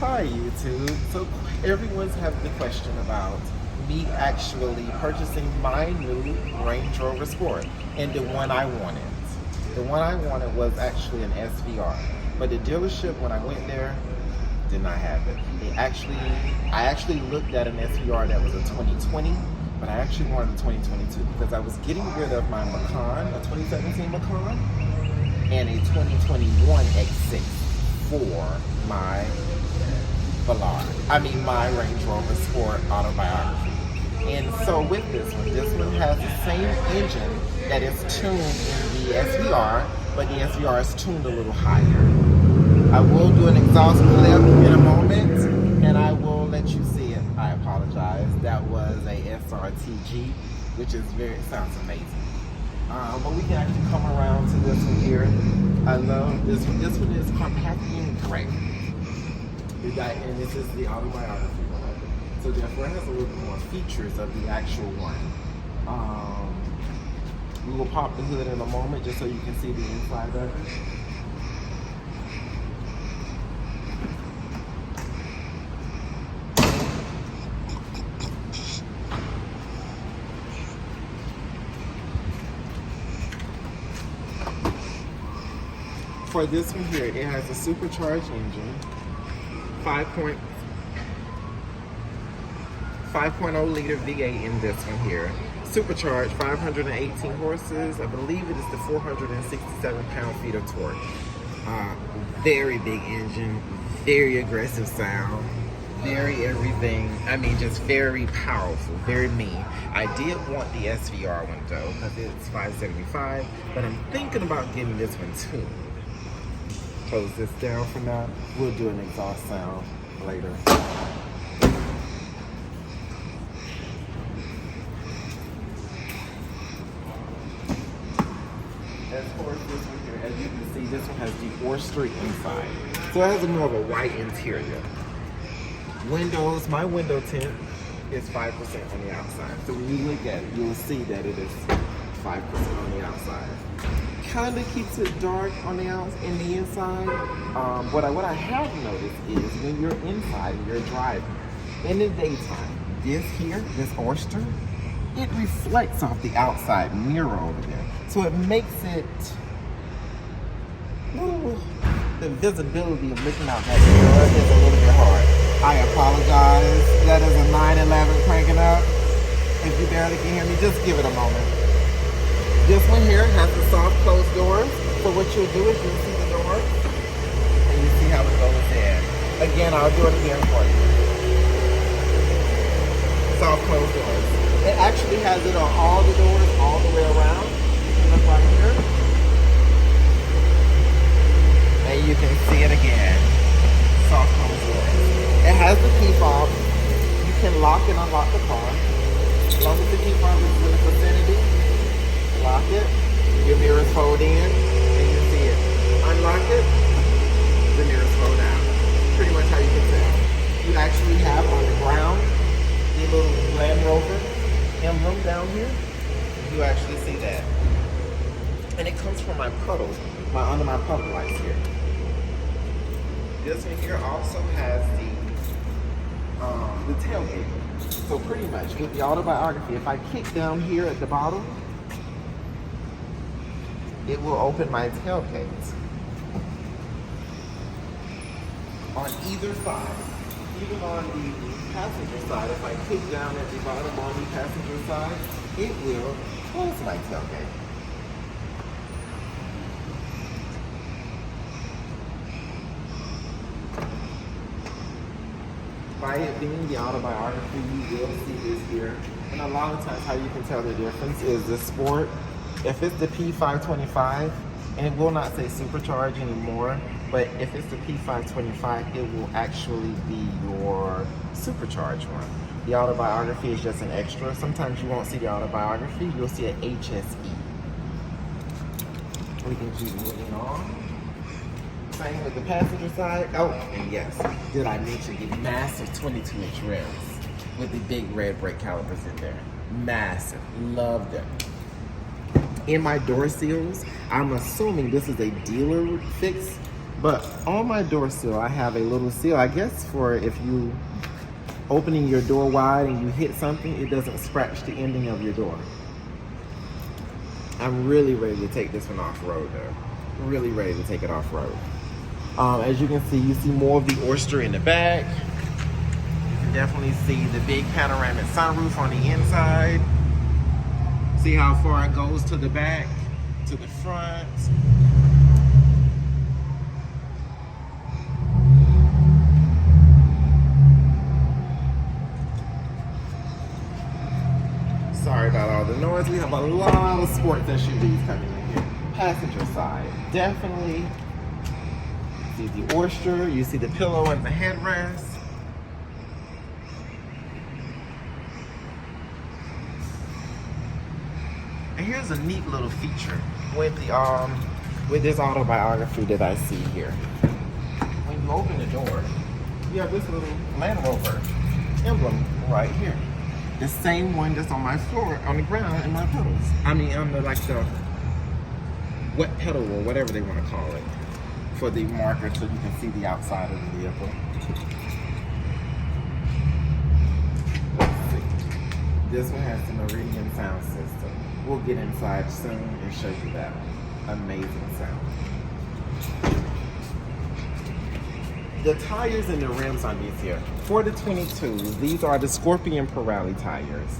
Hi YouTube. So everyone's having the question about me actually purchasing my new Range Rover Sport and the one I wanted. The one I wanted was actually an SVR, but the dealership when I went there did not have it. I actually looked at an SVR that was a 2020, but I actually wanted a 2022 because I was getting rid of my Macan, a 2017 Macan, and a 2021 X6 for my my Range Rover Sport Autobiography. And so with this one has the same engine that is tuned in the SVR, but the SVR is tuned a little higher. I will do an exhaust clip in a moment, and I will let you see it. I apologize. That was a SRTG, which sounds amazing. But we can actually come around to this one here. I love this one. This one is Carpathian Gray. And this is the Autobiography one. So therefore it has a little bit more features of the actual one. We will pop the hood in a moment just so you can see the inside of it. For this one here, it has a supercharged engine, 5.0 liter V8 in this one here. Supercharged, 518 horses. I believe it is the 467 pound-feet of torque. Very big engine, very aggressive sound, very everything. I mean, just very powerful, very mean. I did want the SVR one though, because it's $575, but I'm thinking about getting this one too. Close this down for now. We'll do an exhaust sound later. As far as this one here, as you can see, this one has the Oyster inside. So it has a more of a white interior. Windows, my window tint is 5% on the outside. So when you look at it, you'll see that it is 5% on the outside. Kind of keeps it dark on the in the inside. What I have noticed is when you're inside and you're driving in the daytime, this Oyster, it reflects off the outside mirror over there. So it makes it, the visibility of looking out that mirror is a little bit hard. I apologize. That is a 911 cranking up. If you barely can hear me, just give it a moment. This one here has the soft closed doors. So what you'll do is you'll see the door and you see how it goes in. Again, I'll do it again for you. Soft closed doors. It actually has it on all the doors, all the way around. You can look right here. And you can see it again. Soft closed doors. It has the key fob. You can lock and unlock the car. As long as the key fob is in the vicinity. Lock it, your mirrors fold in, and you see it. Unlock it, the mirrors fold out. Pretty much how you can tell. You actually have on the ground the little Land Rover emblem down here. You actually see that. And it comes from my puddle, under my puddle lights here. This one here also has the tailgate. So pretty much with the Autobiography, if I kick down here at the bottom, it will open my tailgate on either side. Even on the passenger side, if I kick down at the bottom on the passenger side, it will close my tailgate. By it being the Autobiography, you will see this here. And a lot of times how you can tell the difference is the Sport. If it's the P525, and it will not say supercharge anymore, but if it's the P525, it will actually be your supercharged one. The Autobiography is just an extra. Sometimes you won't see the Autobiography, you'll see an HSE. We can keep moving on. Same with the passenger side. Oh, and yes, did I mention the massive 22-inch rims with the big red brake calipers in there? Massive, love them. In my door seals, I'm assuming this is a dealer fix But on my door sill, I have a little seal, I guess for if you opening your door wide and you hit something, it doesn't scratch the ending of your door. I'm really ready to take this one off-road though. Really ready to take it off-road. As you can see, you see more of the oyster in the back. You can definitely see the big panoramic sunroof on the inside. See how far it goes to the back, to the front. Sorry about all the noise. We have a lot of sports SUVs coming in here. Passenger side, definitely. See the oyster, you see the pillow and the headrest. And here's a neat little feature with the with this autobiography that I see here. When you open the door, you have this little Land Rover emblem right here. The same one that's on my floor, on the ground, in my pedals. I mean, on the the wet pedal or whatever they want to call it, for the marker so you can see the outside of the vehicle. Let's see. This one has the Meridian sound system. We'll get inside soon and show you that one. Amazing sound. The tires and the rims on these here, for the 22s, these are the Scorpion Pirelli tires.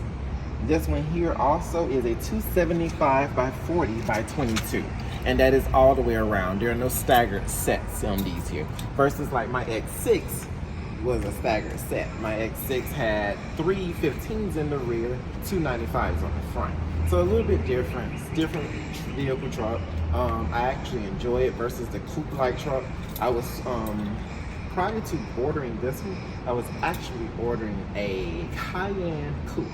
This one here also is a 275 by 40 by 22. And that is all the way around. There are no staggered sets on these here. Versus like my X6 was a staggered set. My X6 had 3 15s in the rear, 2 95s on the front. So a little bit different. It's different vehicle truck. I actually enjoy it versus the coupe-like truck. I was prior to ordering this one, I was actually ordering a Cayenne coupe.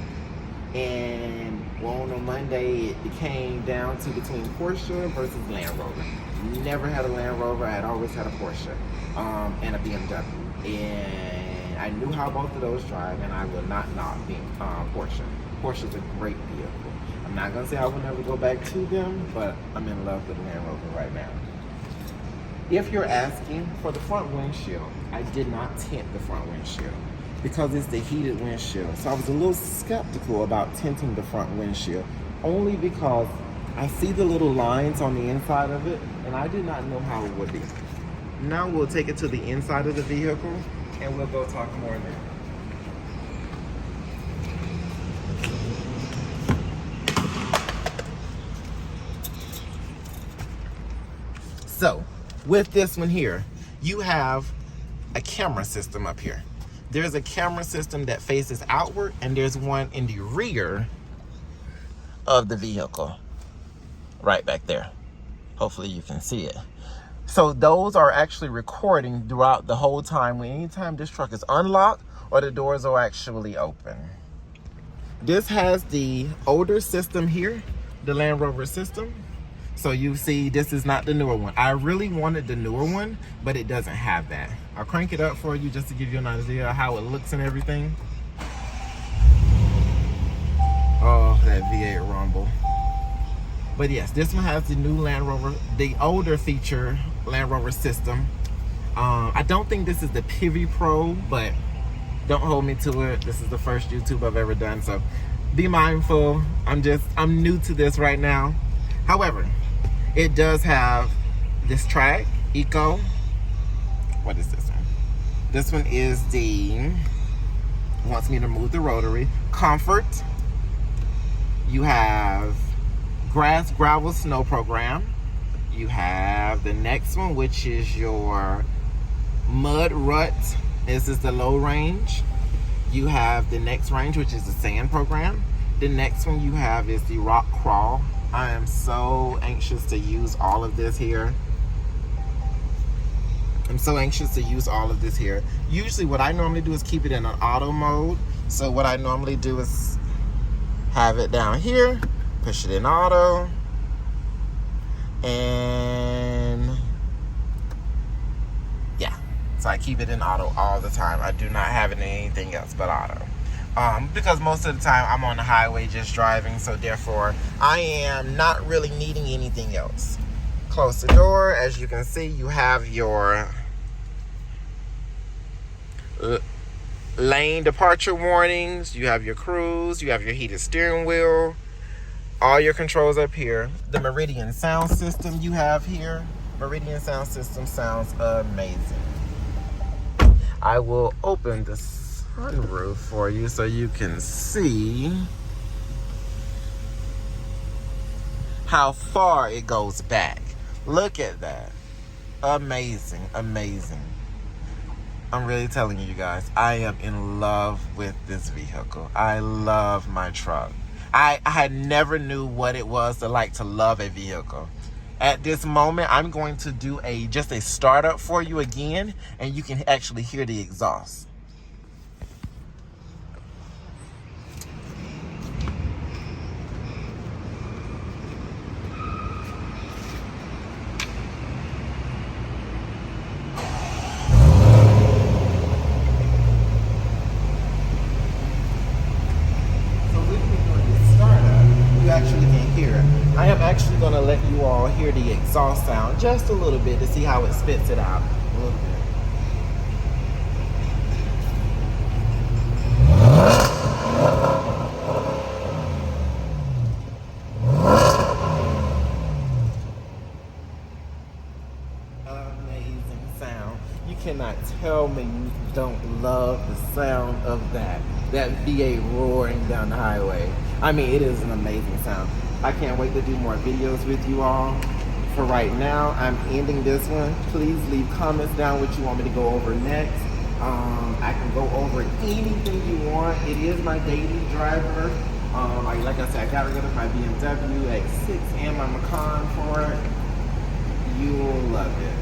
And on a Monday, it came down to between Porsche versus Land Rover. Never had a Land Rover, I had always had a Porsche and a BMW. And I knew how both of those drive, and I will not being Porsche. Porsche is a great vehicle. I'm not gonna say I will never go back to them, but I'm in love with Land Rover right now. If you're asking for the front windshield, I did not tint the front windshield because it's the heated windshield. So I was a little skeptical about tinting the front windshield, only because I see the little lines on the inside of it, and I did not know how it would be. Now we'll take it to the inside of the vehicle, and we'll go talk more there. So, with this one here, you have a camera system up here. There's a camera system that faces outward, and there's one in the rear of the vehicle, right back there. Hopefully you can see it. So those are actually recording throughout the whole time, anytime this truck is unlocked or the doors are actually open. This has the older system here, the Land Rover system. So you see, this is not the newer one. I really wanted the newer one, but it doesn't have that. I'll crank it up for you just to give you an idea of how it looks and everything. Oh, that V8 rumble. But yes, this one has the new Land Rover, the older feature Land Rover system. I don't think this is the Pivi Pro, but don't hold me to it. This is the first YouTube I've ever done, so be mindful. I'm new to this right now. However, it does have this track, Eco. What is this one? This one is the, wants me to move the rotary. Comfort. You have grass, gravel, snow program. You have the next one, which is your mud rut. This is the low range. You have the next range, which is the sand program. The next one you have is the rock crawl. I am so anxious to use all of this here. Usually what I normally do is keep it in an auto mode. So what I normally do is have it down here, push it in auto, and yeah. So I keep it in auto all the time. I do not have it in anything else but auto. Because most of the time I'm on the highway just driving, so therefore I am not really needing anything else. close the door. As you can see, you have your lane departure warnings. You have your cruise. You have your heated steering wheel. All your controls up here. The Meridian sound system you have here. Meridian sound system sounds amazing. I will open the sunroof for you so you can see how far it goes back. Look at that. Amazing, amazing. I'm really telling you guys, I am in love with this vehicle. I love my truck. I had never knew what it was to like to love a vehicle. At this moment, I'm going to do just a startup for you again, and you can actually hear the exhaust. Actually can hear it. I am actually going to let you all hear the exhaust sound just a little bit to see how it spits it out a little bit. Amazing sound. You cannot tell me you don't love the sound of that V8 roaring down the highway. I mean, it is an amazing sound. I can't wait to do more videos with you all. For right now, I'm ending this one. Please leave comments down what you want me to go over next. I can go over anything you want. It is my daily driver. Like I said, I got rid of my BMW X6 and my Macan for it. You will love it.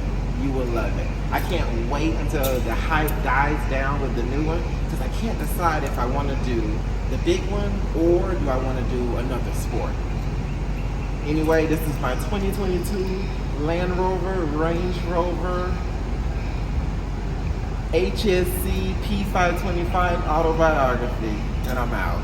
You will love it. I can't wait until the hype dies down with the new one, because I can't decide if I want to do the big one or do I want to do another sport. Anyway, this is my 2022 Land Rover, Range Rover, HSC P525 Autobiography, and I'm out.